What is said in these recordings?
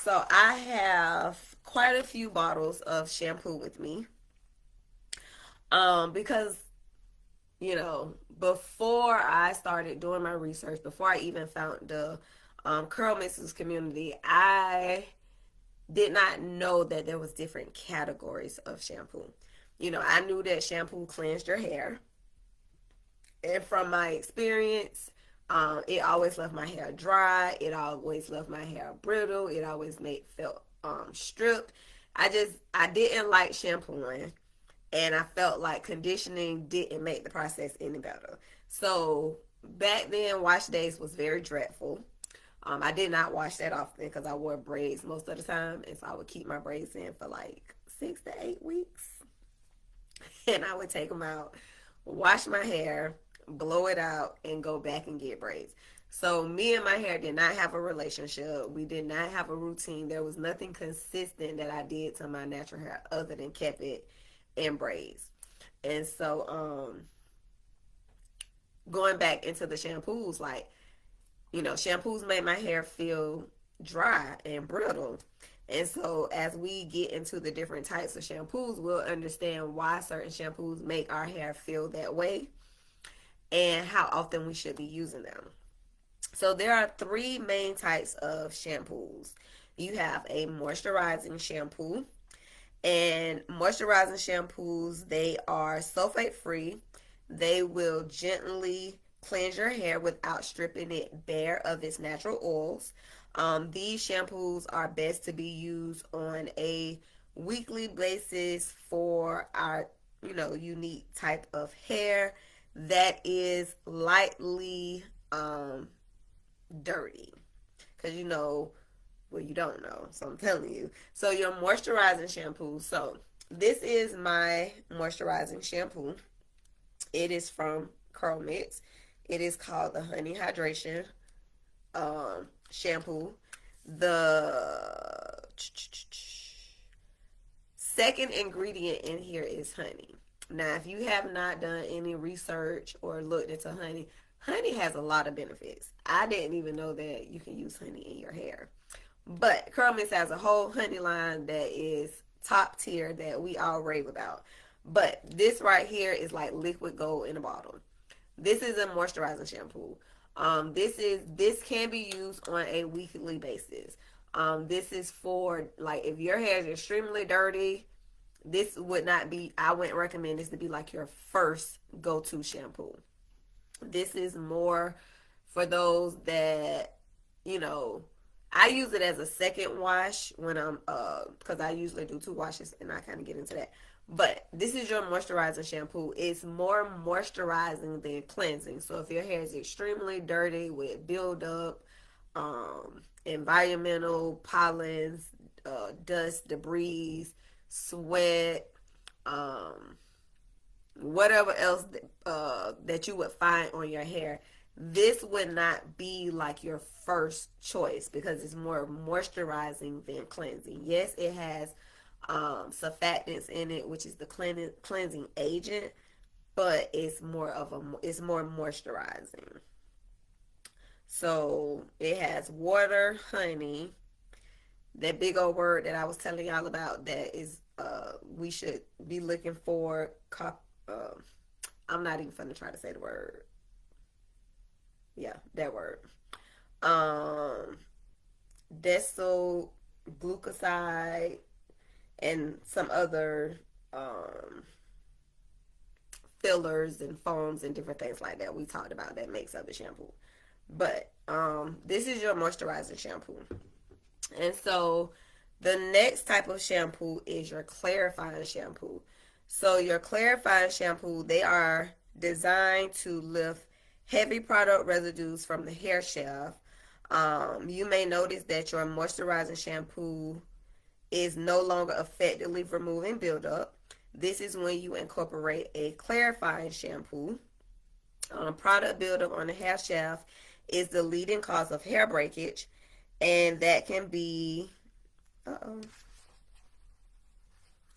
So I have quite a few bottles of shampoo with me. Because before I started doing my research, before I even found the Curl Mixes community, I did not know that there was different categories of shampoo. I knew that shampoo cleansed your hair, and from my experience, it always left my hair dry. It always left my hair brittle. It always made felt stripped. I didn't like shampooing, and I felt like conditioning didn't make the process any better. So back then, wash days was very dreadful. I did not wash that often because I wore braids most of the time, and so I would keep my braids in for like 6 to 8 weeks, and I would take them out, wash my hair, blow it out, and go back and get braids. So me and my hair did not have a relationship. We did not have a routine. There was nothing consistent that I did to my natural hair other than kept it in braids. And so going back into the shampoos, like, shampoos made my hair feel dry and brittle. And so as we get into the different types of shampoos, we'll understand why certain shampoos make our hair feel that way and how often we should be using them. So there are three main types of shampoos. You have a moisturizing shampoo, and moisturizing shampoos, they are sulfate free. They will gently cleanse your hair without stripping it bare of its natural oils. These shampoos are best to be used on a weekly basis for our, unique type of hair that is lightly dirty. Because well, you don't know, so I'm telling you. So your moisturizing shampoo. So this is my moisturizing shampoo. It is from Curl Mix. It is called the Honey Hydration shampoo. The second ingredient in here is honey. Now, if you have not done any research or looked into honey, honey has a lot of benefits. I didn't even know that you can use honey in your hair. But Curl Mist has a whole honey line that is top tier that we all rave about. But this right here is like liquid gold in a bottle. This is a moisturizing shampoo. This can be used on a weekly basis. This is for, like, if your hair is extremely dirty, this would not be, I wouldn't recommend this to be like your first go-to shampoo. This is more for those that, I use it as a second wash when I'm, because I usually do 2 washes and I kind of get into that. But this is your moisturizing shampoo. It's more moisturizing than cleansing. So if your hair is extremely dirty with buildup, environmental pollens, dust, debris, sweat, whatever else that you would find on your hair, this would not be like your first choice because it's more moisturizing than cleansing. Yes, it has surfactants in it, which is the cleansing agent, but it's more moisturizing. So it has water, honey, that big old word that I was telling y'all about that is we should be looking for. I'm not even gonna try to say the word. Yeah, that word. Um, Deso glucoside and some other fillers and foams and different things like that we talked about that makes up the shampoo. But this is your moisturizing shampoo. And so the next type of shampoo is your clarifying shampoo. So your clarifying shampoo, they are designed to lift heavy product residues from the hair shaft. You may notice that your moisturizing shampoo is no longer effectively removing buildup. This is when you incorporate a clarifying shampoo. Product buildup on the hair shaft is the leading cause of hair breakage, and that can be,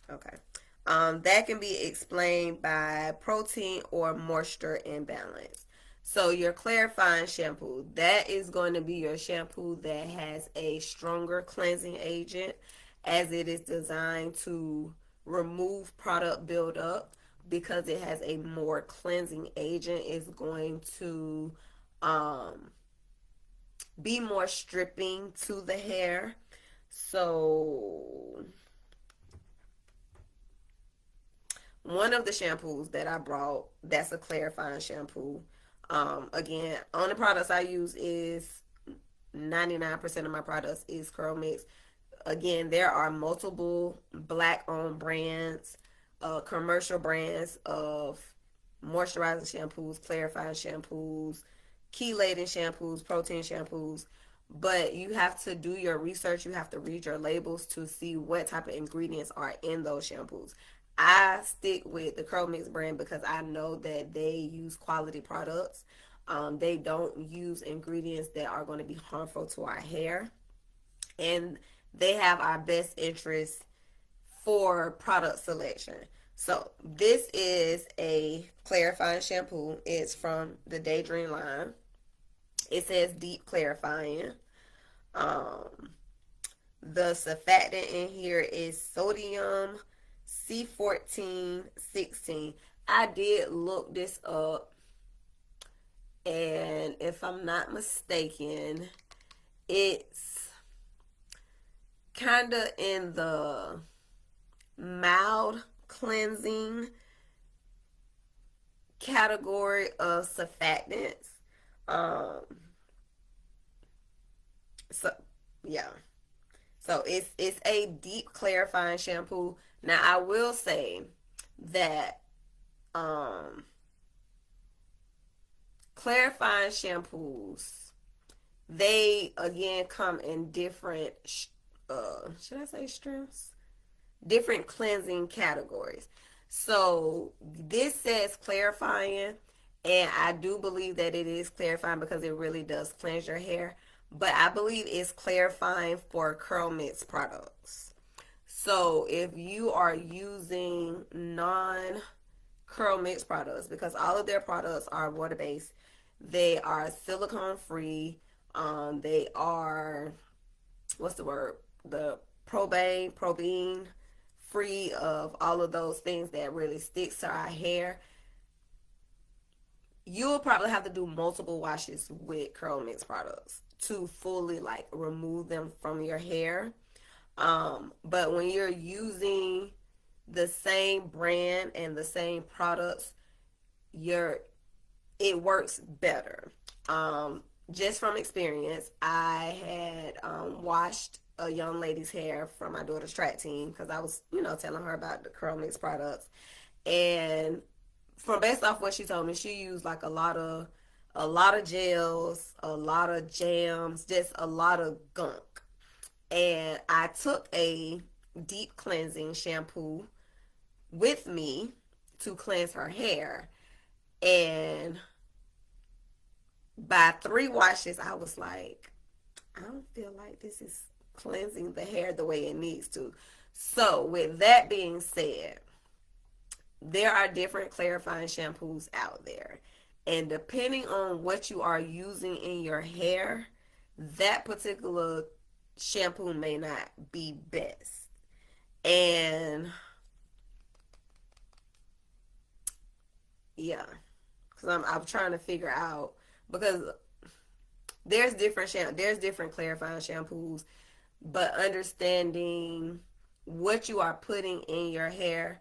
okay. That can be explained by protein or moisture imbalance. So your clarifying shampoo, that is going to be your shampoo that has a stronger cleansing agent, as it is designed to remove product buildup. Because it has a more cleansing agent, is going to um, be more stripping to the hair. So one of the shampoos that I brought, that's a clarifying shampoo. Again, on the products I use is 99% of my products is Curl Mix. Again, there are multiple black owned brands, commercial brands of moisturizing shampoos, clarifying shampoos, chelating shampoos, protein shampoos. But you have to do your research. You have to read your labels to see what type of ingredients are in those shampoos. I stick with the Curl Mix brand because I know that they use quality products. They don't use ingredients that are going to be harmful to our hair. And they have our best interest for product selection. So this is a clarifying shampoo. It's from the Daydream line. It says deep clarifying. The surfactant in here is sodium C1416. I did look this up, and if I'm not mistaken, it's kind of in the mild cleansing category of surfactants. So yeah. So it's a deep clarifying shampoo. Now I will say that clarifying shampoos, they again come in different should I say strengths? Different cleansing categories. So this says clarifying, and I do believe that it is clarifying because it really does cleanse your hair. But I believe it's clarifying for Curl Mix products. So if you are using non Curl Mix products, because all of their products are water based, they are silicone free. They are, what's the word? The probane free of all of those things that really sticks to our hair. You'll probably have to do multiple washes with Curl Mix products to fully like remove them from your hair. But when you're using the same brand and the same products, it works better. Just from experience, I had washed a young lady's hair from my daughter's track team because I was, telling her about the Curl Mix products. And from based off what she told me, she used like a lot of gels, a lot of jams, just a lot of gunk. And I took a deep cleansing shampoo with me to cleanse her hair. And by 3 washes, I was like, I don't feel like this is cleansing the hair the way it needs to. So with that being said, there are different clarifying shampoos out there. And depending on what you are using in your hair, that particular shampoo may not be best. And yeah, because I'm trying to figure out, because there's different clarifying shampoos, but understanding what you are putting in your hair,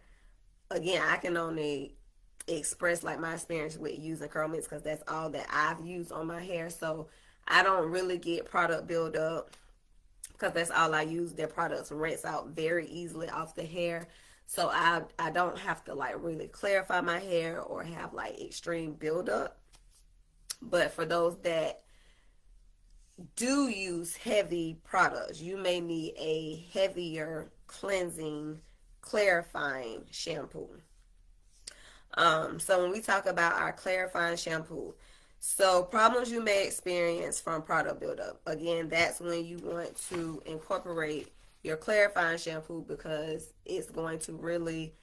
again, I can only express like my experience with using Curl Mix because that's all that I've used on my hair. So I don't really get product buildup because that's all I use. Their products rinse out very easily off the hair. So I don't have to like really clarify my hair or have like extreme buildup. But for those that do use heavy products, you may need a heavier cleansing, clarifying shampoo. So when we talk about our clarifying shampoo, so problems you may experience from product buildup, again, that's when you want to incorporate your clarifying shampoo because it's going to really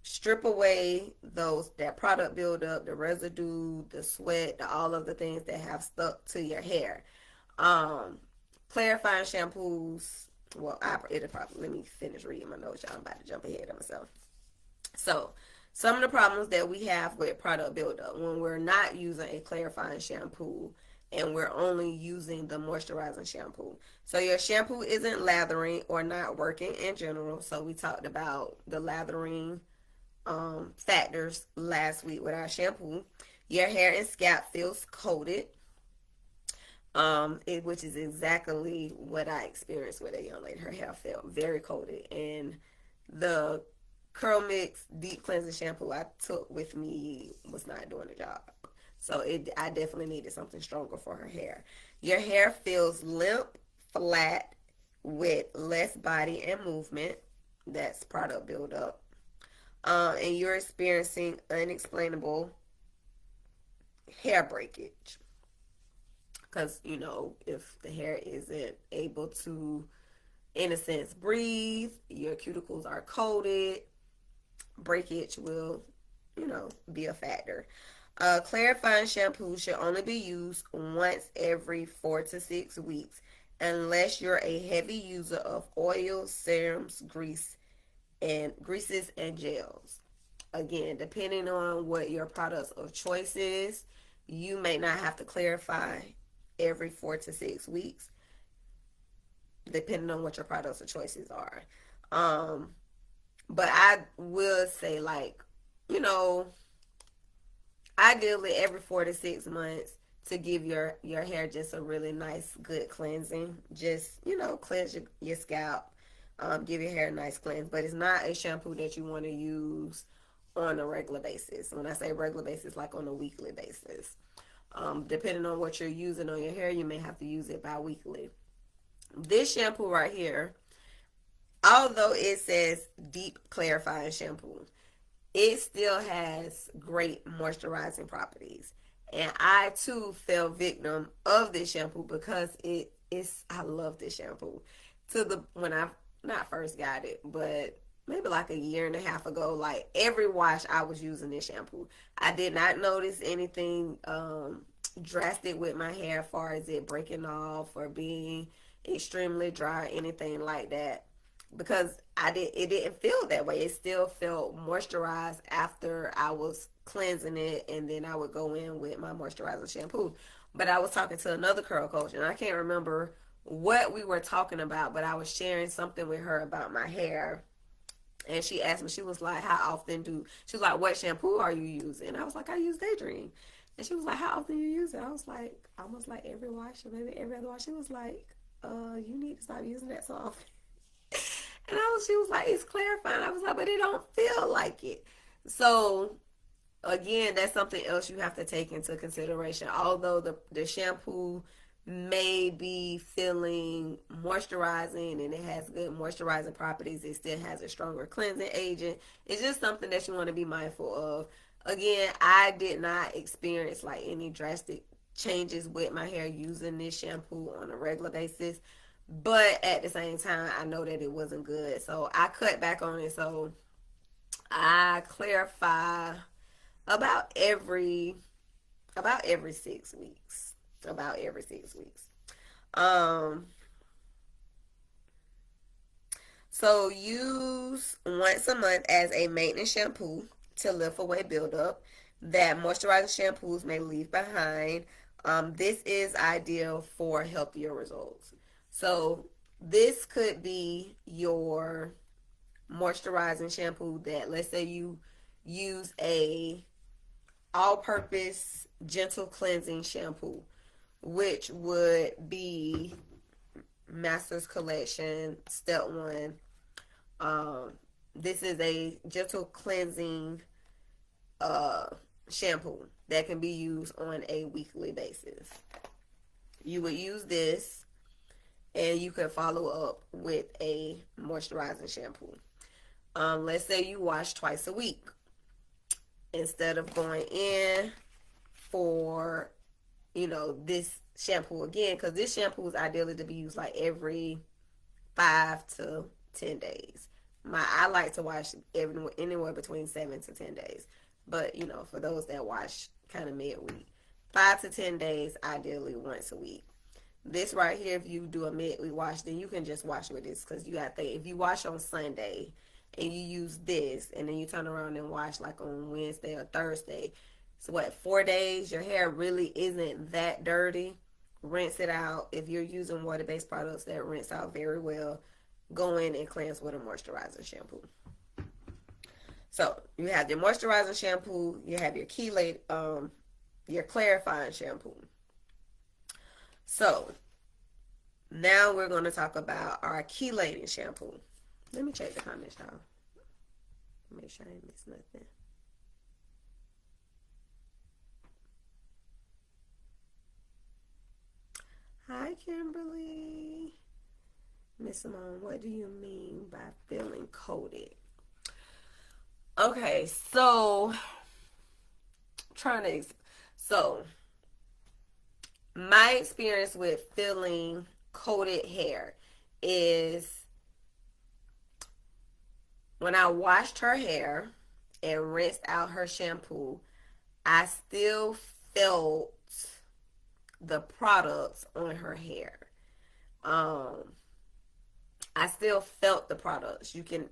strip away that product buildup, the residue, the sweat, all of the things that have stuck to your hair. Um, Clarifying shampoos. Well, it'll probably, let me finish reading my notes. Y'all, I'm about to jump ahead of myself. So, some of the problems that we have with product buildup when we're not using a clarifying shampoo and we're only using the moisturizing shampoo. So, your shampoo isn't lathering or not working in general. So, we talked about the lathering factors last week with our shampoo. Your hair and scalp feels coated, which is exactly what I experienced with a young lady. Her hair felt very coated, and the Curl Mix deep cleansing shampoo I took with me was not doing the job. So I definitely needed something stronger for her hair. Your hair feels limp, flat, with less body and movement. That's product buildup. And you're experiencing unexplainable hair breakage. Because, if the hair isn't able to, in a sense, breathe, your cuticles are coated, breakage will, be a factor. Clarifying shampoo should only be used once every 4 to 6 weeks unless you're a heavy user of oils, serums, greases, and gels. Again, depending on what your products of choice is, you may not have to clarify every 4 to 6 weeks, depending on what your products of choices are. But I will say, like, you know, ideally every 4 to 6 months to give your hair just a really nice, good cleansing. Just, cleanse your scalp. Give your hair a nice cleanse. But it's not a shampoo that you want to use on a regular basis. When I say regular basis, like on a weekly basis. Depending on what you're using on your hair, you may have to use it bi-weekly. This shampoo right here, although it says deep clarifying shampoo, it still has great moisturizing properties. And I too fell victim of this shampoo because I love this shampoo. When I not first got it, but maybe like a year and a half ago, like every wash I was using this shampoo. I did not notice anything drastic with my hair as far as it breaking off or being extremely dry or anything like that, because it didn't feel that way. It still felt moisturized after I was cleansing it, and then I would go in with my moisturizing shampoo. But I was talking to another curl coach, and I can't remember what we were talking about, but I was sharing something with her about my hair. And she asked me, she was like, she was like, what shampoo are you using? I was like, I use Daydream. And she was like, how often you use it? I was like, almost like every wash or maybe every other wash. She was like, you need to stop using that so often. And she was like, it's clarifying. I was like, but it don't feel like it. So again, that's something else you have to take into consideration. Although the shampoo may be feeling moisturizing and it has good moisturizing properties, it still has a stronger cleansing agent. It's just something that you want to be mindful of. Again, I did not experience like any drastic changes with my hair using this shampoo on a regular basis. But at the same time, I know that it wasn't good. So I cut back on it. So I clarify about every 6 weeks. About every 6 weeks. Um so use once a month as a maintenance shampoo to lift away buildup that moisturizing shampoos may leave behind. This is ideal for healthier results. So this could be your moisturizing shampoo that, let's say you use a all-purpose gentle cleansing shampoo, which would be Master's Collection Step 1. This is a gentle cleansing shampoo that can be used on a weekly basis. You would use this and you could follow up with a moisturizing shampoo. Let's say you wash twice a week. Instead of going in for, this shampoo again, because this shampoo is ideally to be used like every 5 to 10 days. I like to wash anywhere between 7 to 10 days. But you know, for those that wash kind of midweek, 5 to 10 days, ideally once a week. This right here, if you do a midweek wash, then you can just wash with this, because you got to think, if you wash on Sunday and you use this and then you turn around and wash like on Wednesday or Thursday, so what, 4 days, your hair really isn't that dirty. Rinse it out. If you're using water-based products that rinse out very well, go in and cleanse with a moisturizing shampoo. So you have your moisturizing shampoo, you have your your clarifying shampoo. So now we're going to talk about our chelating shampoo. Let me check the comments, y'all. Make sure I ain't miss nothing. Hi, Kimberly. Miss Simone, what do you mean by feeling coated? Okay, so so my experience with feeling coated hair is when I washed her hair and rinsed out her shampoo, I still felt the products on her hair. I still felt the products. You can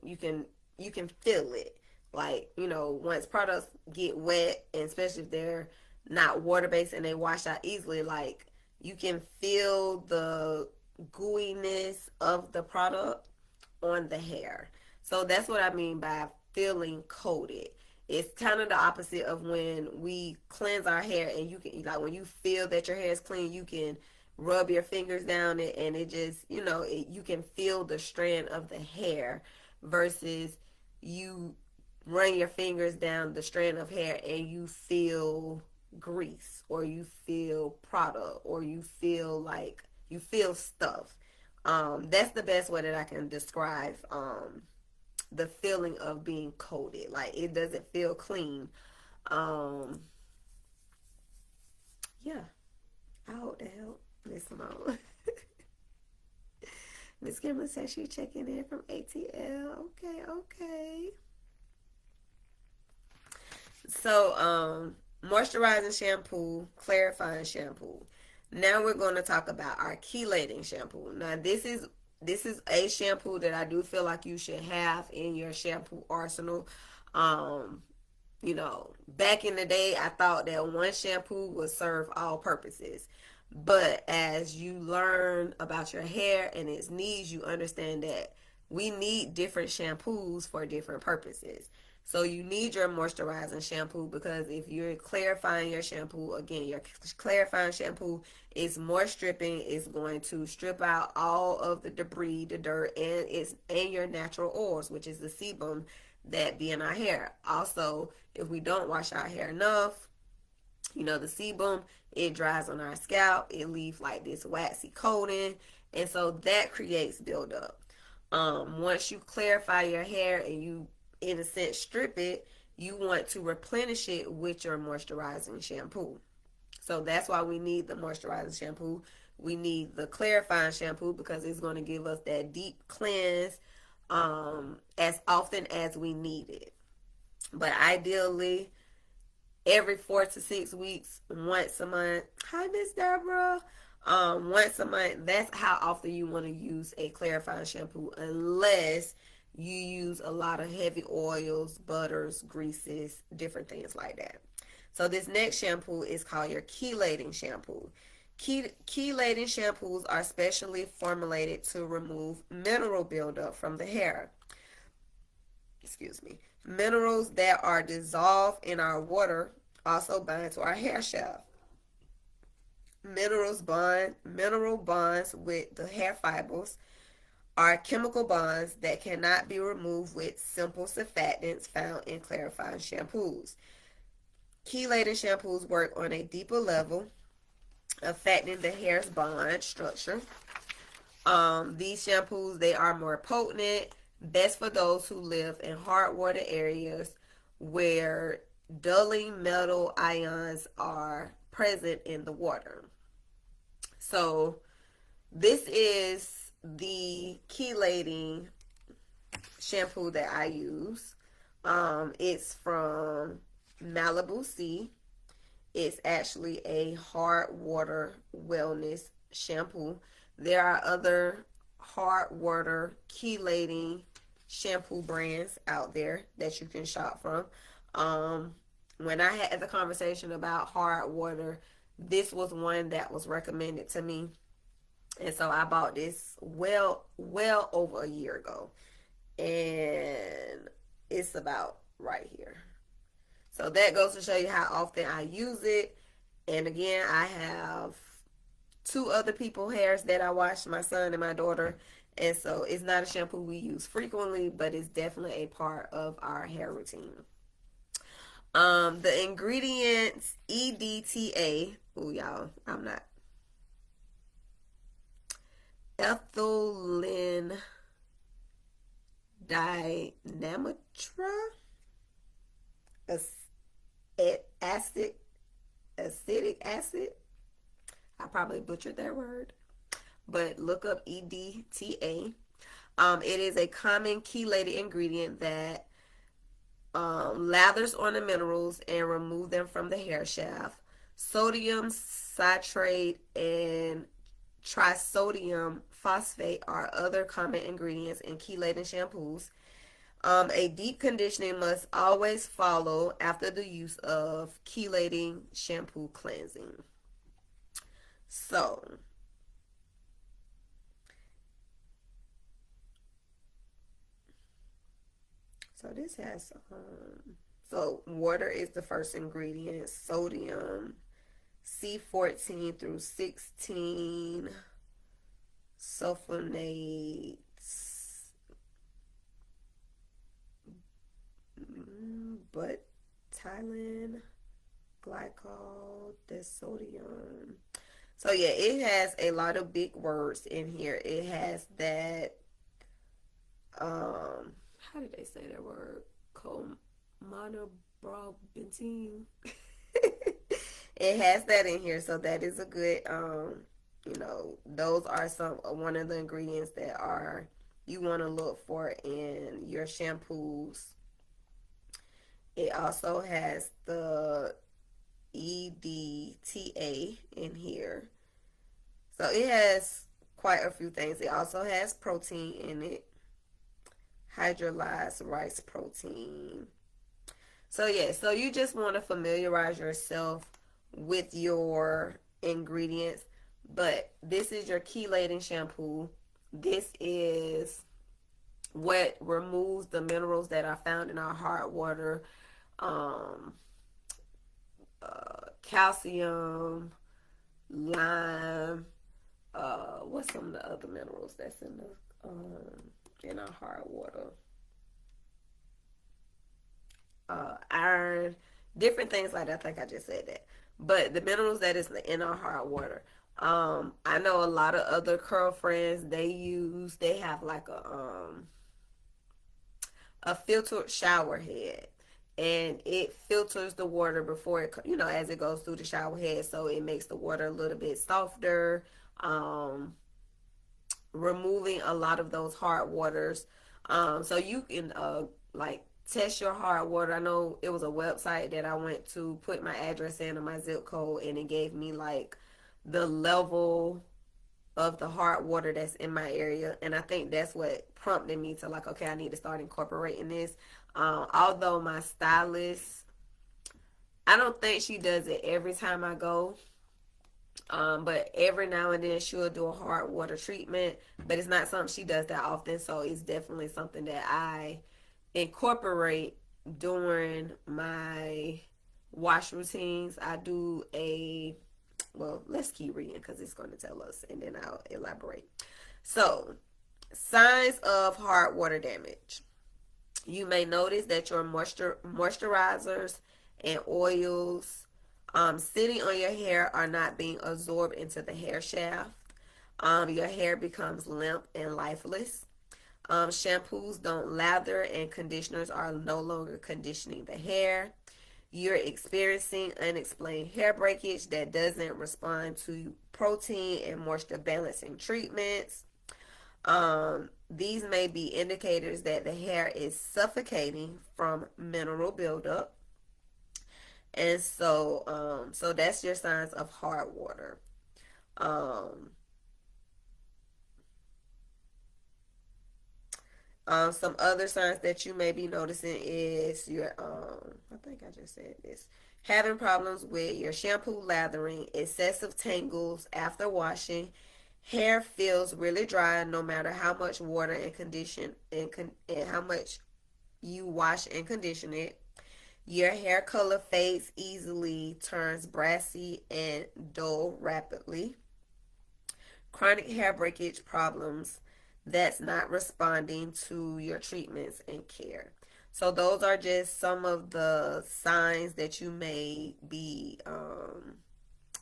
feel it. Like, you know, once products get wet, and especially if they're not water based and they wash out easily, like, you can feel the gooiness of the product on the hair. So that's what I mean by feeling coated. It's kind of the opposite of when we cleanse our hair, and you can, like, when you feel that your hair is clean, you can rub your fingers down it, and it just, you know, you can feel the strand of the hair, versus you run your fingers down the strand of hair and you feel grease, or you feel product, or you feel like you feel stuff. That's the best way that I can describe the feeling of being coated. Like, it doesn't feel clean. Yeah, I hope that helped. Miss Simone. Miss Kimberly says she's checking in from ATL. Okay. So, moisturizing shampoo, clarifying shampoo. Now we're going to talk about our chelating shampoo. Now this is a shampoo that I do feel like you should have in your shampoo arsenal. You know, back in the day, I thought that one shampoo would serve all purposes. But as you learn about your hair and its needs, you understand that we need different shampoos for different purposes. So you need your moisturizing shampoo, because if you're clarifying your shampoo, again, your clarifying shampoo is more stripping. It's going to strip out all of the debris, the dirt, and your natural oils, which is the sebum that be in our hair. Also, if we don't wash our hair enough, you know, the sebum, it dries on our scalp. It leaves like this waxy coating, and so that creates buildup. Once you clarify your hair and you, in a sense, strip it, you want to replenish it with your moisturizing shampoo. So that's why we need the moisturizing shampoo. We need the clarifying shampoo, because it's going to give us that deep cleanse as often as we need it. But ideally, every 4 to 6 weeks, once a month. Hi, Miss Deborah. Once a month. That's how often you want to use a clarifying shampoo, unless you use a lot of heavy oils, butters, greases, different things like that. So this next shampoo is called your chelating shampoo. Chelating shampoos are specially formulated to remove mineral buildup from the hair. Excuse me. Minerals that are dissolved in our water also bind to our hair shaft. Mineral bonds with the hair fibers are chemical bonds that cannot be removed with simple surfactants found in clarifying shampoos. Chelating shampoos work on a deeper level, affecting the hair's bond structure. These shampoos, they are more potent, best for those who live in hard water areas where dulling metal ions are present in the water. So this is the chelating shampoo that I use. It's from Malibu Sea. It's actually a hard water wellness shampoo. There are other hard water chelating shampoo brands out there that you can shop from. Um, when I had the conversation about hard water, this was one that was recommended to me, and so I bought this well over a year ago, and it's about right here. So that goes to show you how often I use it. And again, I have two other people hairs that I wash, my son and my daughter. And so it's not a shampoo we use frequently, but it's definitely a part of our hair routine. The ingredients EDTA. Oh, y'all, I'm not. Ethylene dynamatra, acid, acetic acid. I probably butchered that word, but look up EDTA. It is a common chelated ingredient that lathers on the minerals and remove them from the hair shaft. Sodium citrate and trisodium phosphate are other common ingredients in chelating shampoos. A deep conditioning must always follow after the use of chelating shampoo cleansing. So, this has so water is the first ingredient. Sodium, C14 through 16, sulfonates, but Thailand, glycol, there's sodium. So yeah, it has a lot of big words in here. It has that how did they say that word? Monobrobenzene. It has that in here, so that is a good those are one of the ingredients that are you want to look for in your shampoos. It also has the EDTA in here. So it has quite a few things. It also has protein in it. Hydrolyzed rice protein. So yeah, so you just want to familiarize yourself with your ingredients. But this is your chelating shampoo. This is what removes the minerals that are found in our hard water. Calcium, lime, what's some of the other minerals that's in our hard water? Iron, different things like that. I think I just said that. But the minerals that is in our hard water. I know a lot of other curl friends, they have like a filtered shower head, and it filters the water before it, as it goes through the shower head, so it makes the water a little bit softer, removing a lot of those hard waters. So you can like test your hard water. I know it was a website that I went to, put my address in and my zip code, and it gave me like the level of the hard water that's in my area, and I think that's what prompted me to like, okay, I need to start incorporating this. Although my stylist, I don't think she does it every time I go, but every now and then she'll do a hard water treatment, but it's not something she does that often, so it's definitely something that I incorporate during my wash routines. I do let's keep reading because it's going to tell us, and then I'll elaborate. So, signs of hard water damage. You may notice that your moisturizers and oils sitting on your hair are not being absorbed into the hair shaft. Your hair becomes limp and lifeless. Shampoos don't lather, and conditioners are no longer conditioning the hair. You're experiencing unexplained hair breakage that doesn't respond to protein and moisture balancing treatments. These may be indicators that the hair is suffocating from mineral buildup. And so that's your signs of hard water. Um, some other signs that you may be noticing is your I think I just said this. Having problems with your shampoo lathering, excessive tangles after washing, hair feels really dry no matter how much water and condition and how much you wash and condition it. Your hair color fades easily, turns brassy and dull rapidly. Chronic hair breakage problems that's not responding to your treatments and care. So those are just some of the signs that you may be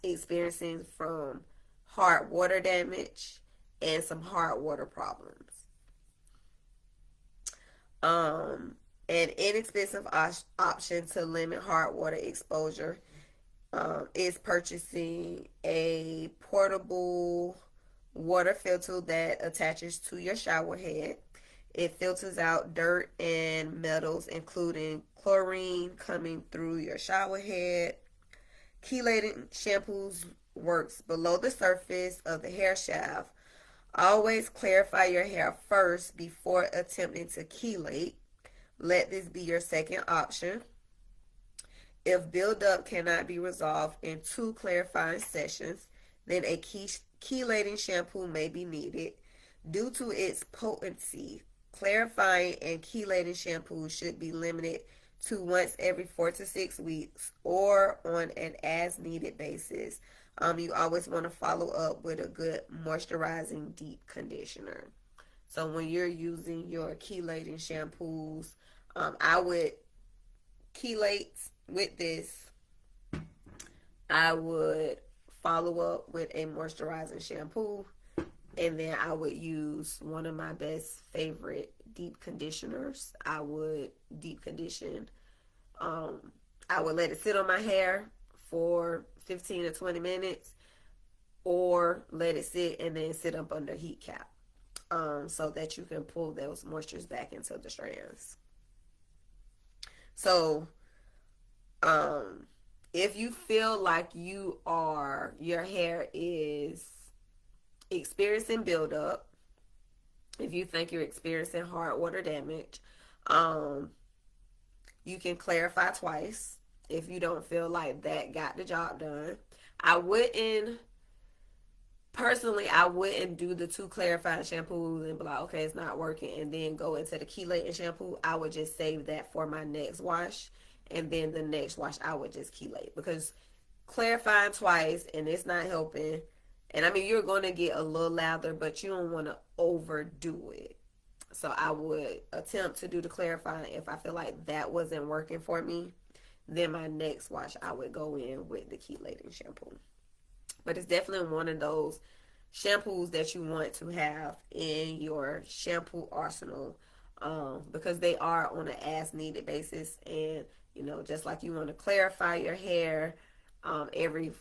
experiencing from hard water damage and some hard water problems. An inexpensive option to limit hard water exposure is purchasing a portable water filter that attaches to your shower head. It filters out dirt and metals, including chlorine coming through your shower head. Chelating shampoos works below the surface of the hair shaft. Always clarify your hair first before attempting to chelate. Let this be your second option. If buildup cannot be resolved in 2 clarifying sessions, then a chelating shampoo may be needed. Due to its potency, clarifying and chelating shampoos should be limited to once every 4 to 6 weeks or on an as-needed basis. You always want to follow up with a good moisturizing deep conditioner. So when you're using your chelating shampoos, I would chelate with this. I would follow up with a moisturizing shampoo, and then I would use one of my best favorite deep conditioners. I would deep condition. I would let it sit on my hair for 15 to 20 minutes, or let it sit and then sit up under heat cap, so that you can pull those moistures back into the strands. So, if you feel like your hair is experiencing buildup, if you think you're experiencing hard water damage, you can clarify twice if you don't feel like that got the job done. I wouldn't Personally, I wouldn't do the 2 clarifying shampoos and be like, okay, it's not working, and then go into the chelating shampoo. I would just save that for my next wash, and then the next wash I would just chelate, because clarifying twice and it's not helping. And I mean, you're going to get a little lather, but you don't want to overdo it. So I would attempt to do the clarifying. If I feel like that wasn't working for me, then my next wash I would go in with the chelating shampoo. But it's definitely one of those shampoos that you want to have in your shampoo arsenal, because they are on an as needed basis. And, just like you want to clarify your hair every,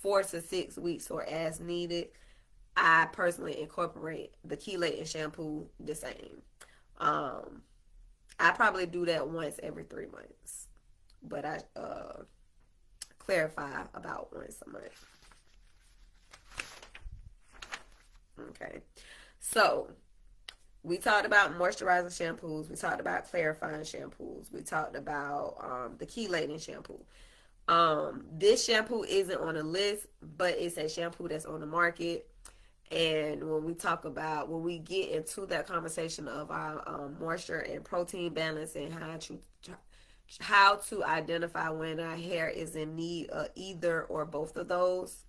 4 to 6 weeks or as needed, I personally incorporate the chelating shampoo the same. I probably do that once every 3 months, but I clarify about once a month. Okay, so we talked about moisturizing shampoos, we talked about clarifying shampoos, we talked about the chelating shampoo. This shampoo isn't on a list, but it's a shampoo that's on the market. And when we get into that conversation of our moisture and protein balance, and how to identify when our hair is in need of either or both of those.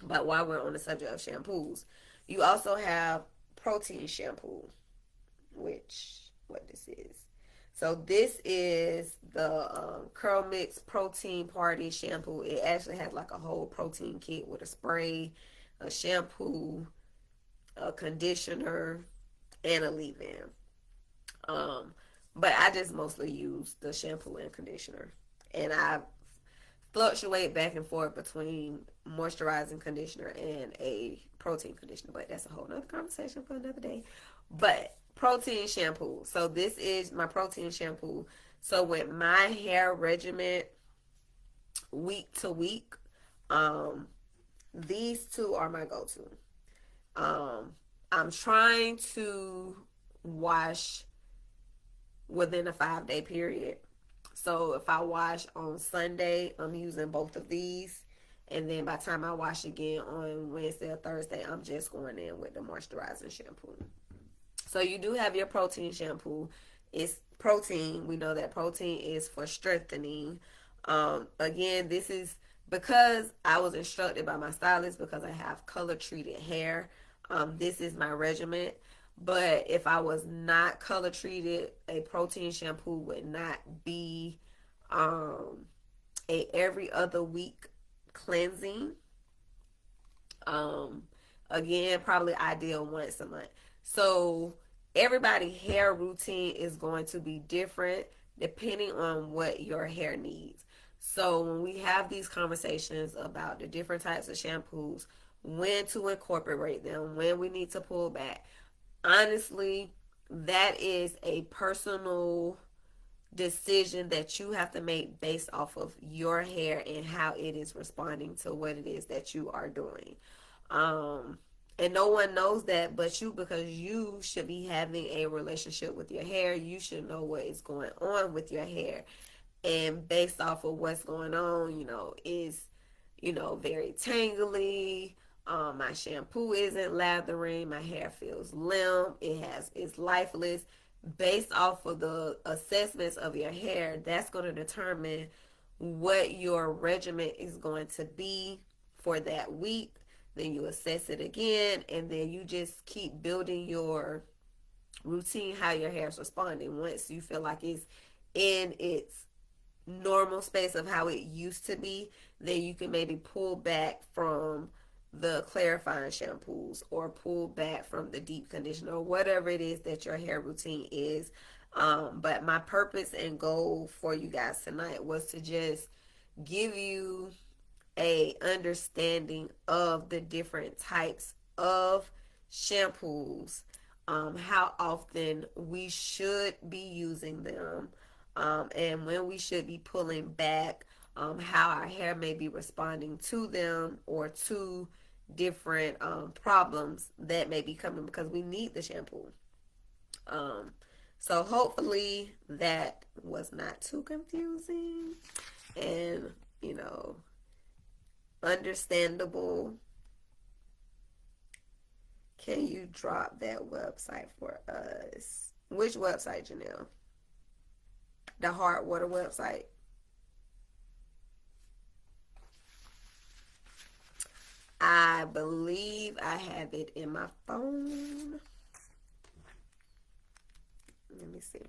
But while we're on the subject of shampoos, you also have protein shampoo, what this is. So this is the Curl Mix Protein Party shampoo. It actually has like a whole protein kit with a spray, a shampoo, a conditioner, and a leave-in. But I just mostly use the shampoo and conditioner. And I fluctuate back and forth between moisturizing conditioner and a protein conditioner, but that's a whole nother conversation for another day. But protein shampoo. So this is my protein shampoo. So with my hair regimen week to week, um, these two are my go-to. I'm trying to wash within a 5 day period. So if I wash on Sunday, I'm using both of these. And then by the time I wash again on Wednesday or Thursday, I'm just going in with the moisturizing shampoo. So you do have your protein shampoo. It's protein. We know that protein is for strengthening. Again, this is because I was instructed by my stylist because I have color treated hair. This is my regimen. But if I was not color treated, a protein shampoo would not be a every other week cleansing. Um, Again, probably ideal once a month. So everybody's hair routine is going to be different depending on what your hair needs. So when we have these conversations about the different types of shampoos, when to incorporate them, when we need to pull back, honestly, that is a personal decision that you have to make based off of your hair and how it is responding to what it is that you are doing. Um, and no one knows that but you, because you should be having a relationship with your hair. You should know what is going on with your hair. And based off of what's going on, is, very tangly. My shampoo isn't lathering. My hair feels limp. It's lifeless. Based off of the assessments of your hair, that's going to determine what your regimen is going to be for that week. Then you assess it again, and then you just keep building your routine, how your hair is responding. Once you feel like it's in its normal space of how it used to be, then you can maybe pull back from the clarifying shampoos or pull back from the deep conditioner or whatever it is that your hair routine is. But my purpose and goal for you guys tonight was to just give you a understanding of the different types of shampoos, how often we should be using them, and when we should be pulling back, how our hair may be responding to them or to different problems that may be coming because we need the shampoo. Um, so hopefully that was not too confusing and, you know, understandable. Can you drop that website for us? Which website, Janelle? The Hard Water website. I believe I have it in my phone. Let me see.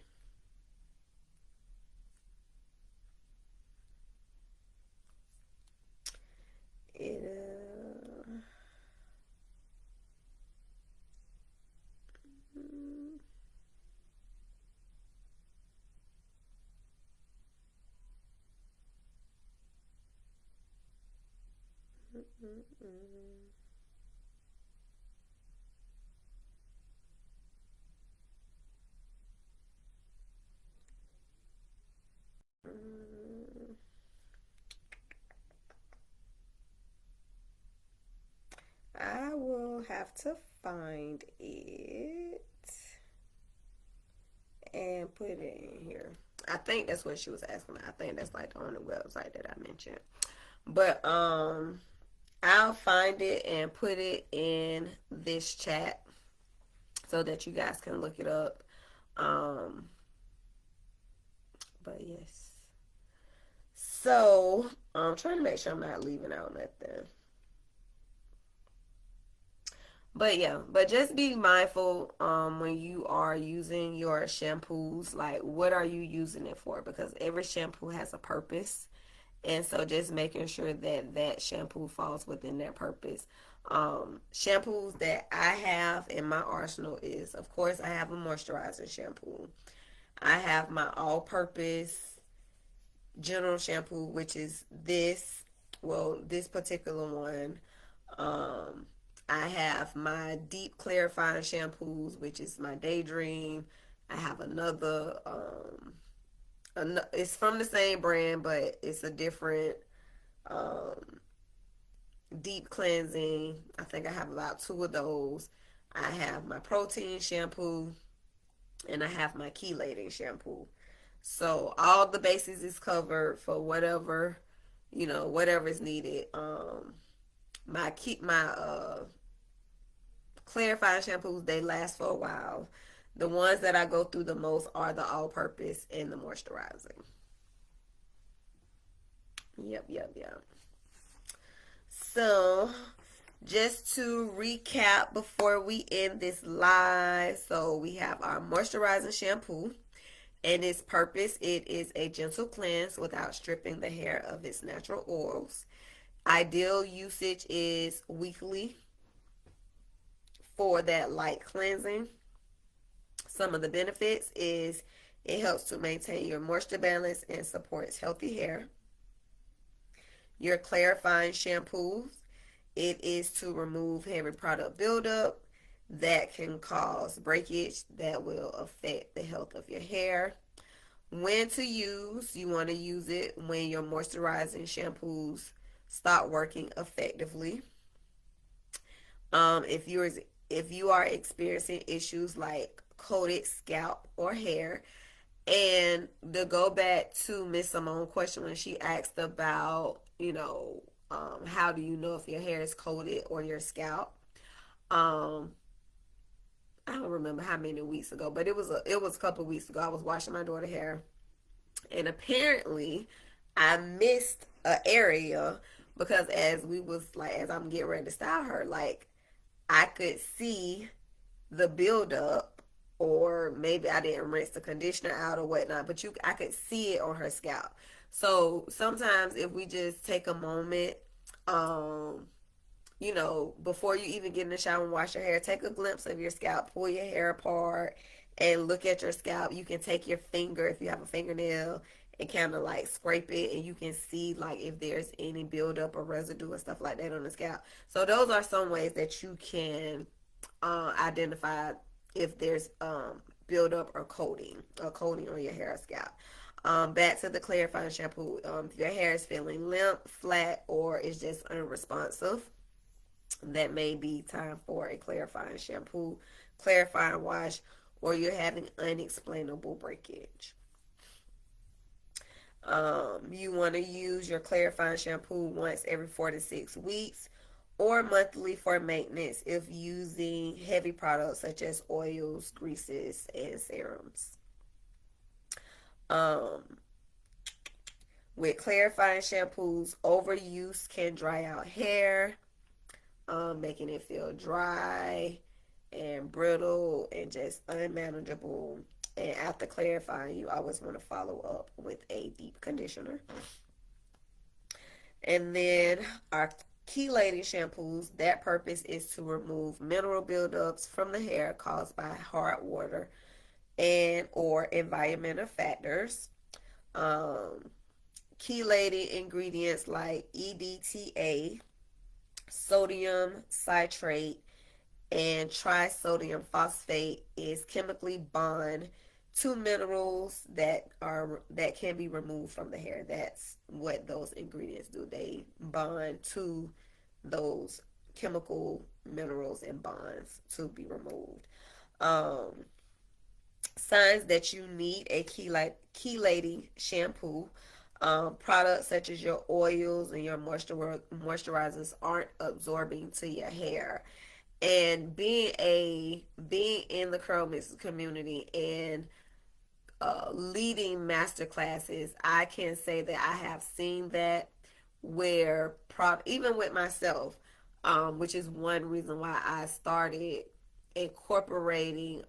I will have to find it and put it in here. I think that's what she was asking. I think that's like the only website that I mentioned. But I'll find it and put it in this chat so that you guys can look it up. But yes. So I'm trying to make sure I'm not leaving out nothing. But yeah, but just be mindful when you are using your shampoos, like what are you using it for? Because every shampoo has a purpose. And so just making sure that that shampoo falls within that purpose. Shampoos that I have in my arsenal is, of course, I have a moisturizing shampoo. I have my all-purpose general shampoo, which is this particular one. I have my deep clarifying shampoos, which is my Daydream. I have another, it's from the same brand, but it's a different um, deep cleansing. I think I have about two of those. I have my protein shampoo, and I have my chelating shampoo. So all the bases is covered for whatever, whatever is needed. My clarifying shampoos, they last for a while. The ones that I go through the most are the all-purpose and the moisturizing. Yep, yep, yep. So, just to recap before we end this live, so we have our moisturizing shampoo, and its purpose, it is a gentle cleanse without stripping the hair of its natural oils. Ideal usage is weekly for that light cleansing. Some of the benefits is it helps to maintain your moisture balance and supports healthy hair. Your clarifying shampoos, it is to remove heavy product buildup that can cause breakage that will affect the health of your hair. When to use, you want to use it when your moisturizing shampoos stop working effectively. If you are experiencing issues like coated scalp or hair, and to go back to Miss Simone's question when she asked about, how do you know if your hair is coated or your scalp? Um, I don't remember how many weeks ago, but it was a couple of weeks ago. I was washing my daughter's hair, and apparently, I missed an area because as I'm getting ready to style her, like I could see the buildup, or maybe I didn't rinse the conditioner out or whatnot, but I could see it on her scalp. So sometimes if we just take a moment, um, before you even get in the shower and wash your hair, take a glimpse of your scalp, pull your hair apart, and look at your scalp. You can take your finger, if you have a fingernail, and kind of like scrape it, and you can see like if there's any buildup or residue and stuff like that on the scalp. So those are some ways that you can identify if there's buildup or coating on your hair or scalp. Back to the clarifying shampoo. If your hair is feeling limp, flat, or is just unresponsive, that may be time for a clarifying shampoo, clarifying wash, or you're having unexplainable breakage. You want to use your clarifying shampoo once every 4 to 6 weeks or monthly for maintenance if using heavy products such as oils, greases, and serums. Um, with clarifying shampoos, overuse can dry out hair, making it feel dry and brittle and just unmanageable. And after clarifying, you always want to follow up with a deep conditioner. And then our chelating shampoos, that purpose is to remove mineral buildups from the hair caused by hard water and or environmental factors. Um, Chelating ingredients like EDTA, sodium citrate, and trisodium phosphate is chemically bond to minerals that can be removed from the hair. That's what those ingredients do. They bond to those chemical minerals and bonds to be removed. Um, Signs that you need a chelating shampoo. Products such as your oils and your moisturizers aren't absorbing to your hair. And being in the curl mix community and leading master classes, I can say that I have seen that where even with myself, which is one reason why I started incorporating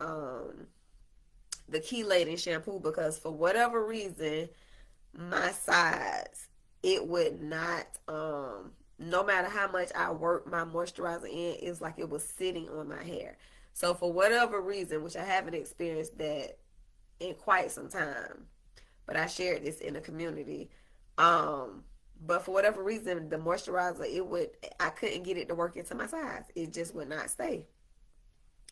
the chelating shampoo, because for whatever reason my sides, it would not, no matter how much I worked my moisturizer in, it's like it was sitting on my hair. So for whatever reason, which I haven't experienced that in quite some time, but I shared this in the community, But for whatever reason, the moisturizer, I couldn't get it to work into my size. It just would not stay.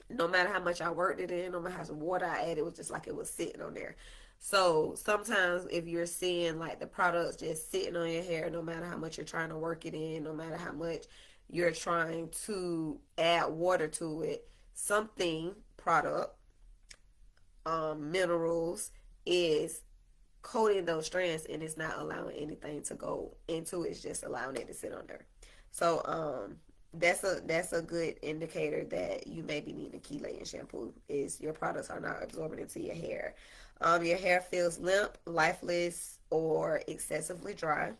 No matter how much I worked it in, no matter how much water I added, it was just like it was sitting on there. So sometimes if you're seeing like the products just sitting on your hair, no matter how much you're trying to work it in, no matter how much you're trying to add water to it, something product, minerals is coating those strands and it's not allowing anything to go into it. It's just allowing it to sit on there. So that's a good indicator that you may be needing chelating shampoo, is your products are not absorbing into your hair. Your hair feels limp, lifeless, or excessively dry.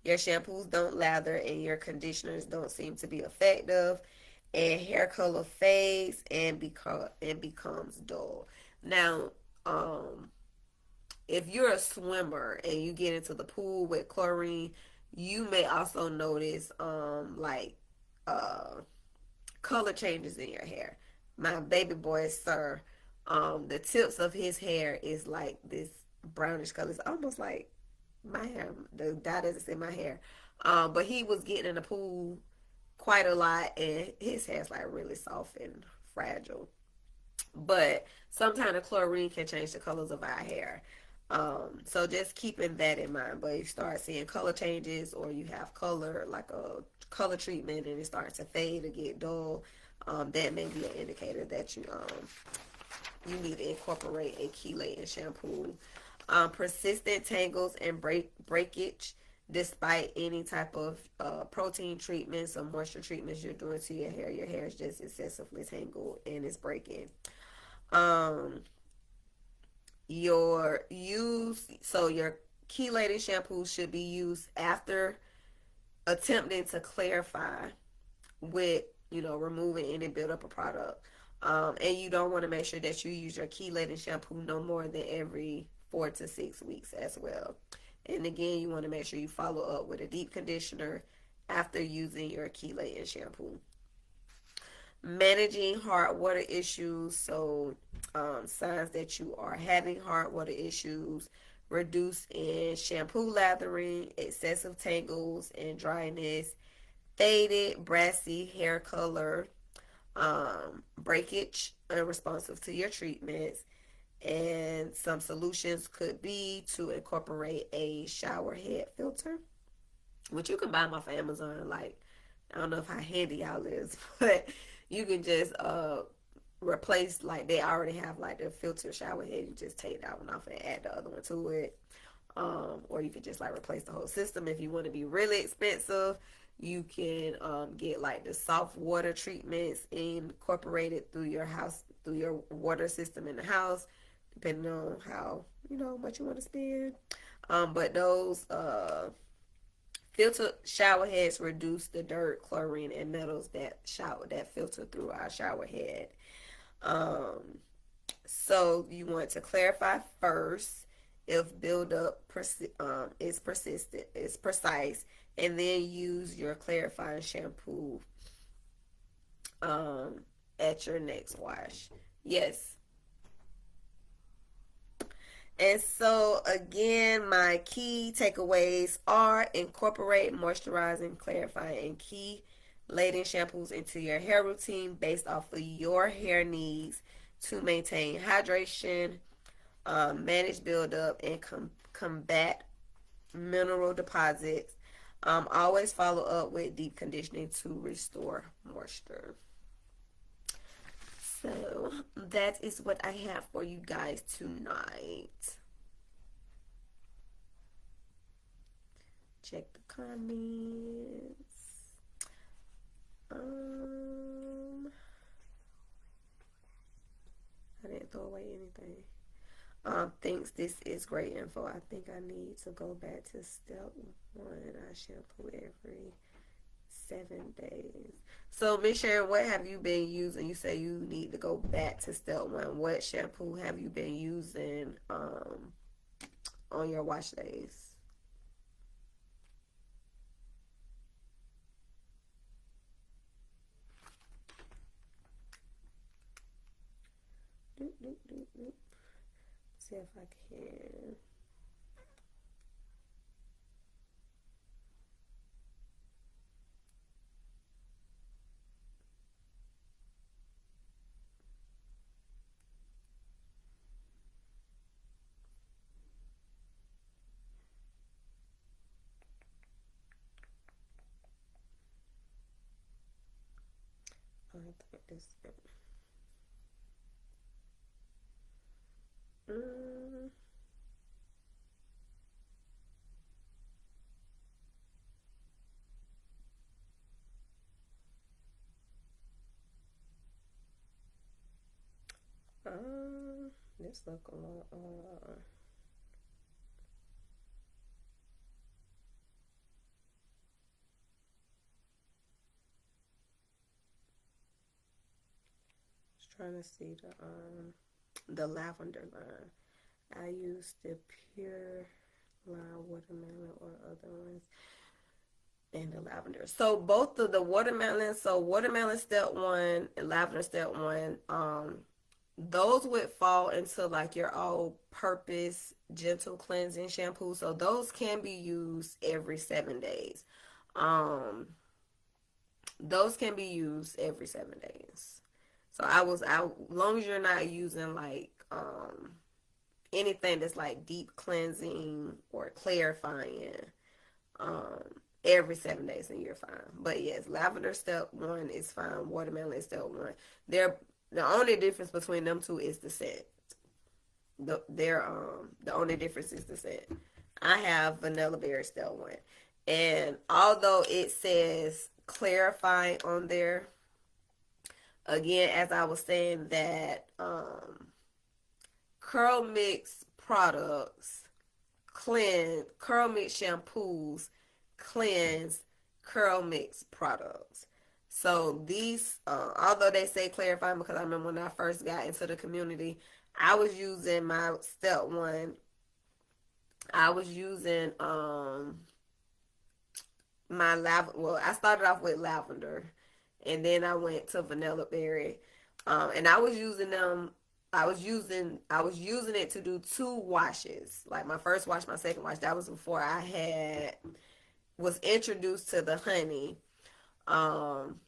Your shampoos don't lather and your conditioners don't seem to be effective, and hair color fades and becomes dull. Now, if you're a swimmer and you get into the pool with chlorine, you may also notice uh color changes in your hair. My baby boy, sir, the tips of his hair is like this brownish color. It's almost like my hair. The dye doesn't in my hair. But he was getting in the pool quite a lot, and his hair's like really soft and fragile. But sometimes the chlorine can change the colors of our hair. So just keeping that in mind. But if you start seeing color changes, or you have color like a color treatment and it starts to fade or get dull, that may be an indicator that you need to incorporate a chelating shampoo. Persistent tangles and breakage despite any type of protein treatments or moisture treatments you're doing to your hair. Your hair is just excessively tangled and it's breaking. Um, your chelating shampoo should be used after attempting to clarify with, removing any buildup of product. And you don't want to make sure that you use your chelating shampoo no more than every 4 to 6 weeks as well. And again, you want to make sure you follow up with a deep conditioner after using your chelating shampoo. Managing hard water issues. So signs that you are having hard water issues: reduce in shampoo lathering, excessive tangles and dryness, faded brassy hair color, breakage unresponsive to your treatments. And some solutions could be to incorporate a shower head filter, which you can buy them off of Amazon. Like, I don't know if how handy y'all is, but you can just replace, like, they already have like the filter shower head. You just take that one off and add the other one to it. Or you could just like replace the whole system. If you want to be really expensive, you can get like the soft water treatments incorporated through your house, through your water system in the house, depending on how much you want to spend. But those filter shower heads reduce the dirt, chlorine, and metals that filter through our shower head. So you want to clarify first if buildup is persistent, is precise, and then use your clarifying shampoo at your next wash. Yes. And so again, my key takeaways are: incorporate moisturizing, clarifying, and chelating shampoos into your hair routine based off of your hair needs to maintain hydration, manage buildup, and combat mineral deposits. Always follow up with deep conditioning to restore moisture. So that is what I have for you guys tonight. Check the comments. I didn't throw away anything. Thinks this is great info. I think I need to go back to step 1. I shampoo every 7 days. So, Miss Sharon, what have you been using? You say you need to go back to step 1. What shampoo have you been using on your wash days? See if I can. think this. Mm, this look a lot. Just trying to see the lavender line. I used the pure line watermelon or other ones and the lavender. So both of the watermelon, so watermelon step one and lavender step one, those would fall into like your all purpose gentle cleansing shampoo. So those can be used every 7 days. Um, those can be used every 7 days. So long as you're not using like anything that's like deep cleansing or clarifying, um, every 7 days and you're fine. But yes, lavender step one is fine. Watermelon is step one. They're the only difference between them two is the scent. The only difference is the scent. I have vanilla berry step one, and although it says clarifying on there, again as I was saying that Curl Mix products cleanse, Curl Mix shampoos cleanse Curl Mix products. So these, although they say clarifying, because I remember when I first got into the community, I was using my step one. I was using my lavender. Well, I started off with lavender, and then I went to vanilla berry, and I was using them. I was using it to do 2 washes. Like my first wash, my second wash. That was before I was introduced to the honey. Um,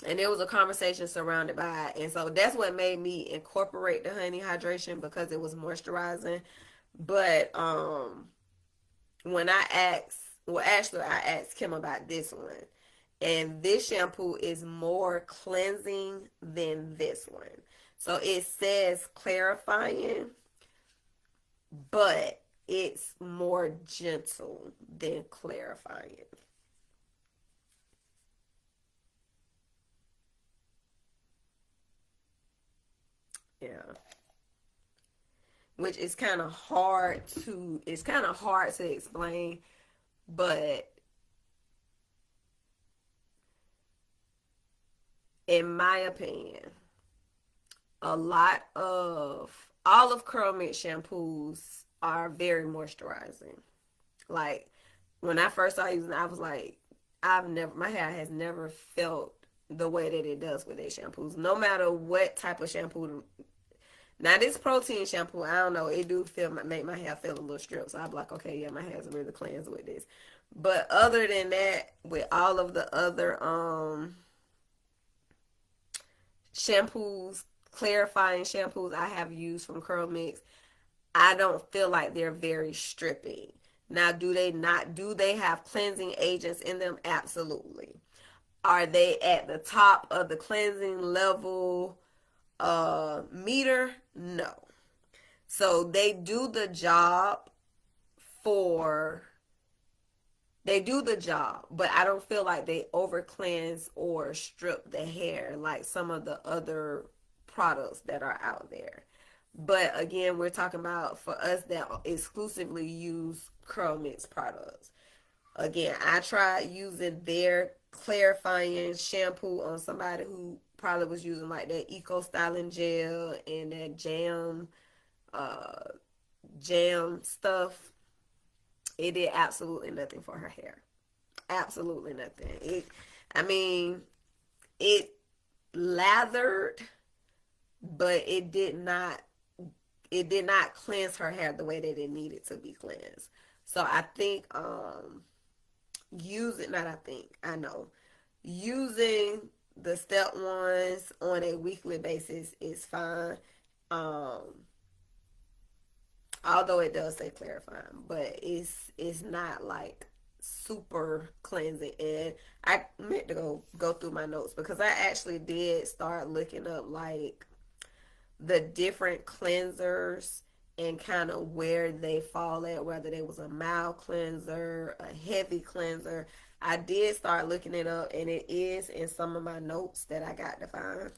and there was a conversation surrounded by it. And so that's what made me incorporate the honey hydration because it was moisturizing. But when I asked, well, actually, I asked Kim about this one. And this shampoo is more cleansing than this one. So it says clarifying, but it's more gentle than clarifying. Yeah. Which is kind of hard to explain, but in my opinion, a lot of all of Curl Mix shampoos are very moisturizing. Like when I first started using it, I was like, my hair has never felt the way that it does with their shampoos. No matter what type of shampoo. Now this protein shampoo, I don't know, it do make my hair feel a little stripped. So I'm like, okay, yeah, my hair's really cleansed with this. But other than that, with all of the other shampoos, clarifying shampoos I have used from Curl Mix, I don't feel like they're very stripping. Now, do they have cleansing agents in them? Absolutely. Are they at the top of the cleansing level meter? No. So for they do the job, but I don't feel like they over cleanse or strip the hair like some of the other products that are out there. But again, we're talking about for us that exclusively use Curl Mix products. Again, I tried using their clarifying shampoo on somebody who probably was using like that eco styling gel and that uh, jam stuff. It did absolutely nothing for her hair. Absolutely nothing. I mean, it lathered, but it did not cleanse her hair the way that it needed to be cleansed. So I think using not I think I know using the step ones on a weekly basis is fine. Um, although it does say clarifying, but it's not like super cleansing. And I meant to go through my notes because I actually did start looking up like the different cleansers and kind of where they fall at, whether they was a mild cleanser, a heavy cleanser. I did start looking it up, and it is in some of my notes that I got to find.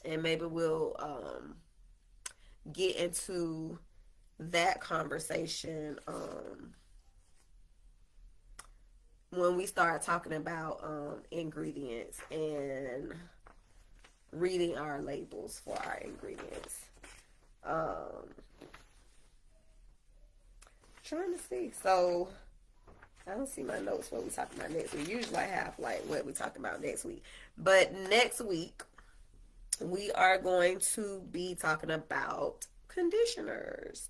And maybe we'll get into that conversation when we start talking about ingredients and reading our labels for our ingredients. Trying to see. So I don't see my notes what we talking about next week. Usually I have like what we talking about next week. But next week we are going to be talking about conditioners.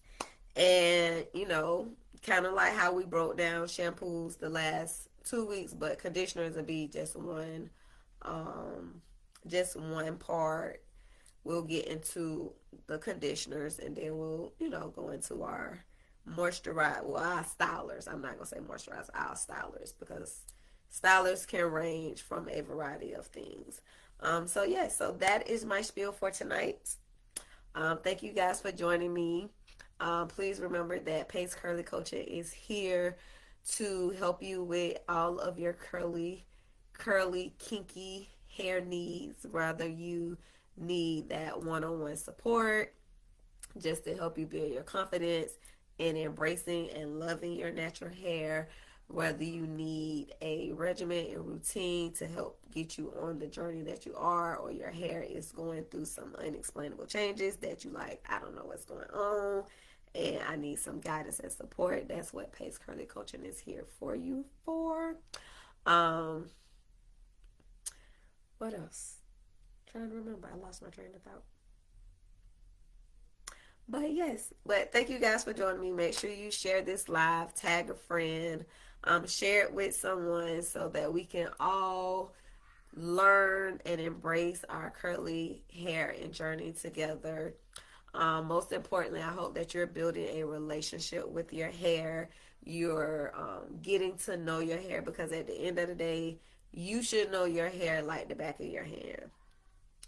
And, you know, kind of like how we broke down shampoos the last 2 weeks, but conditioners will be just one part. We'll get into the conditioners, and then we'll, you know, go into our our stylers. I'm not gonna say moisturizer, our stylers, because stylers can range from a variety of things. So that is my spiel for tonight. Thank you guys for joining me. Please remember that Pace Curly Coaching is here to help you with all of your curly, kinky hair needs. Whether you need that one-on-one support, just to help you build your confidence in embracing and loving your natural hair, whether you need a regimen and routine to help get you on the journey that you are, or your hair is going through some unexplainable changes that you like, I don't know what's going on, and I need some guidance and support. That's what Pace Curly Coaching is here for you for. What else? I'm trying to remember. I lost my train of thought. But yes, but thank you guys for joining me. Make sure you share this live, tag a friend, share it with someone so that we can all learn and embrace our curly hair and journey together. Most importantly, I hope that you're building a relationship with your hair. You're getting to know your hair, because at the end of the day, you should know your hair like the back of your hand.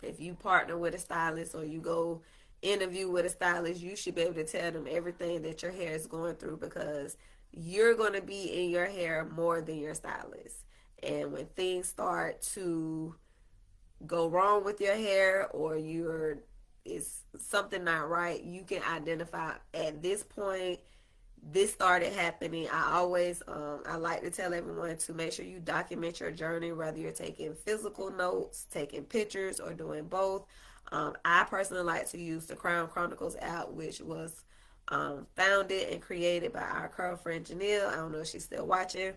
If you partner with a stylist or you go interview with a stylist, you should be able to tell them everything that your hair is going through, because you're going to be in your hair more than your stylist. And when things start to go wrong with your hair, or is something not right, you can identify at this point this started happening. I like to tell everyone to make sure you document your journey, whether you're taking physical notes, taking pictures, or doing both. I personally like to use the Crown Chronicles app, which was founded and created by our girlfriend Janelle. I don't know if she's still watching,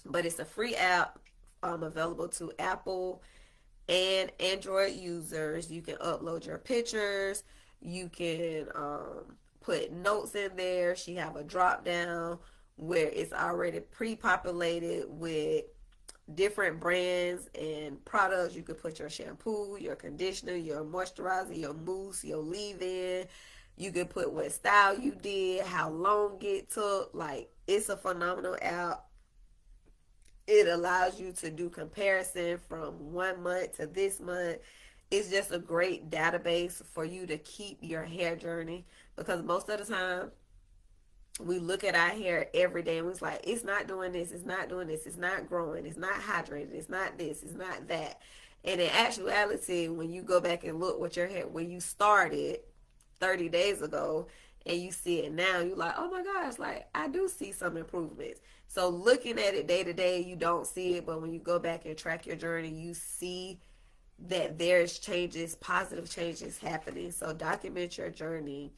but it's a free app available to Apple and Android users. You can upload your pictures. You can put notes in there. She have a drop down where it's already pre-populated with different brands and products. You could put your shampoo, your conditioner, your moisturizer, your mousse, your leave-in. You could put what style you did, how long it took. Like, it's a phenomenal app. It allows you to do comparison from 1 month to this month. It's just a great database for you to keep your hair journey, because most of the time we look at our hair every day and we're like, it's not doing this, it's not doing this, it's not growing, it's not hydrated, it's not this, it's not that. And in actuality, when you go back and look what your hair, when you started 30 days ago and you see it now, you're like, oh my gosh, like, I do see some improvements. So looking at it day to day, you don't see it, but when you go back and track your journey, you see that there's changes, positive changes happening. So document your journey.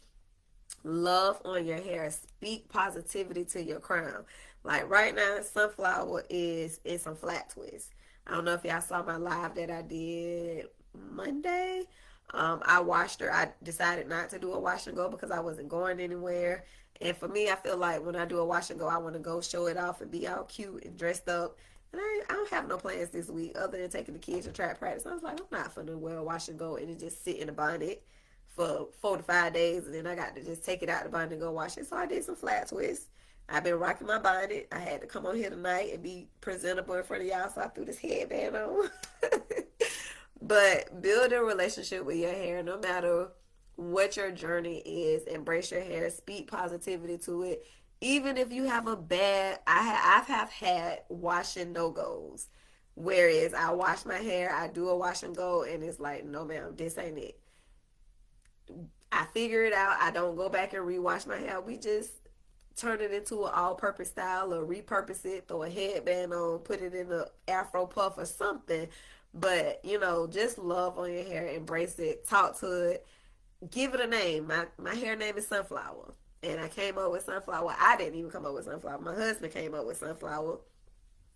Love on your hair. Speak positivity to your crown. Like right now, Sunflower is in some flat twists. I don't know if y'all saw my live that I did Monday. I washed her. I decided not to do a wash and go because I wasn't going anywhere. And for me, I feel like when I do a wash and go, I want to go show it off and be all cute and dressed up. And I don't have no plans this week other than taking the kids to track practice. I was like, I'm not finna wear a wash and go and just sit in a bonnet for 4 to 5 days, and then I got to just take it out the bonnet and go wash it. So I did some flat twists. I've been rocking my bonnet. I had to come on here tonight and be presentable in front of y'all, so I threw this headband on. But build a relationship with your hair no matter what your journey is. Embrace your hair, speak positivity to it. Even if you have a bad, I have had washing no goes. Whereas I wash my hair, I do a wash and go, and it's like, no, ma'am, this ain't it. I figure it out. I don't go back and rewash my hair. We just turn it into an all-purpose style or repurpose it, throw a headband on, put it in a afro puff or something. But, you know, just love on your hair, embrace it, talk to it, give it a name. My hair name is Sunflower. And I came up with Sunflower. I didn't even come up with Sunflower. My husband came up with Sunflower.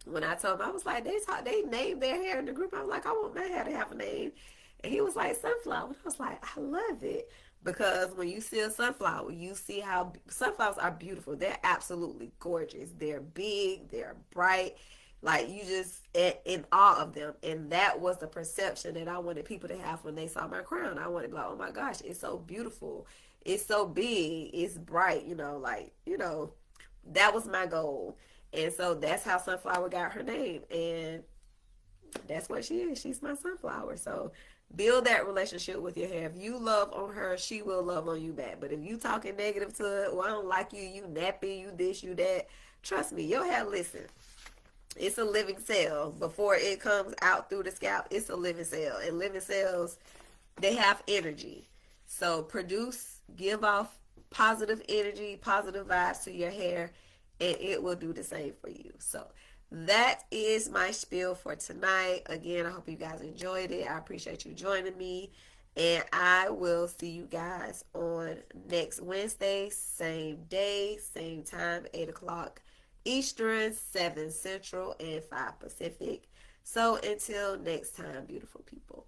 When I told him, I was like, they named their hair in the group. I was like, I want my hair to have a name. And he was like, Sunflower. And I was like, I love it. Because when you see a sunflower, you see how sunflowers are beautiful. They're absolutely gorgeous. They're big. They're bright. Like, you just in awe of them. And that was the perception that I wanted people to have when they saw my crown. I wanted to be like, oh my gosh, it's so beautiful. It's so big. It's bright. That was my goal. And so that's how Sunflower got her name. And that's what she is. She's my sunflower. So build that relationship with your hair. If you love on her, she will love on you back. But if you talking negative to it, well, I don't like you, you nappy, you this, you that, trust me, your hair, listen, it's a living cell. Before it comes out through the scalp, it's a living cell. And living cells, they have energy. So give off positive energy, positive vibes to your hair, and it will do the same for you. So that is my spiel for tonight. Again, I hope you guys enjoyed it. I appreciate you joining me. And I will see you guys on next Wednesday, same day, same time, 8 o'clock Eastern, 7 Central, and 5 Pacific. So until next time, beautiful people.